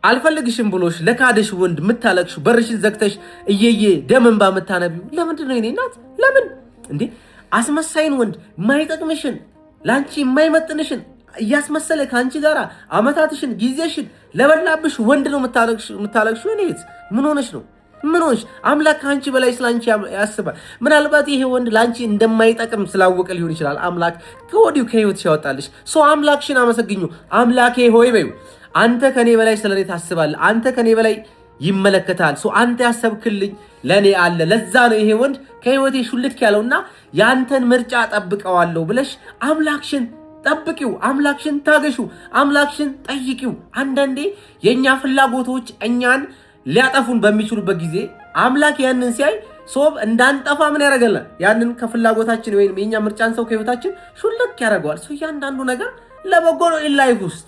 አልፈልግሽም ብሎሽ ለካደሽ ወንድ ምታለቅሽ በርሽን ዘግተሽ እየየ ደምን ባመታነቢው ለምንድን ነው የኔ እናት? ለምን እንዴ አስመሳይን ወንድ ማይጠቅምሽን ላንቺ የማይመጥንሽን እያስመሰለ ካንቺ ጋራ አመታትሽን ጊዜሽን ለበላብሽ ወንድ ነው ምታለቅሽው? እኔት ምን ሆነሽ ነው? ምን ሆነሽ? አምላክ ካንቺ በላይ ስላንቺ ያስባል። ምናልባት ይሄ ወንድ ላንቺ እንደማይጠቅም ስላወቀ ሊሆን ይችላል አምላክ ከወዲሁ ከህይወት ያወጣልሽ። ሰው አምላክሽን አመሰግኙ። አምላኬ ሆይ በዩ አንተ ከኔ በላይ ስለኔ ታስባለህ። አንተ ከኔ በላይ ይመለከታል። ሰው አንተ ያሰብክልኝ ለኔ አለ። ለዛ ነው ይሄ ወንድ ከህይወቴ ሹልክ ያለውና ያንተን ምርጫ ጠብቀዋለሁ ብለሽ አምላክሽን ጠብቂው፣ አምላክሽን ታገሹ፣ አምላክሽን ጠይቂው። አንዳንዴ የኛ ፍላጎቶች እኛን ሊያጠፉን በሚችሉበት ጊዜ አምላክ ያንን ሲያይ ሶብ እንዳንጠፋ ምን ያደርገናል? ያንን ከፍላጎታችን ወይንም የኛ ምርጫን ሰው ከህይወታችን ሹልክ ያደርገዋል። እያንዳንዱ ነገር ለበጎ ነው። ኢን ላይፍ ውስጥ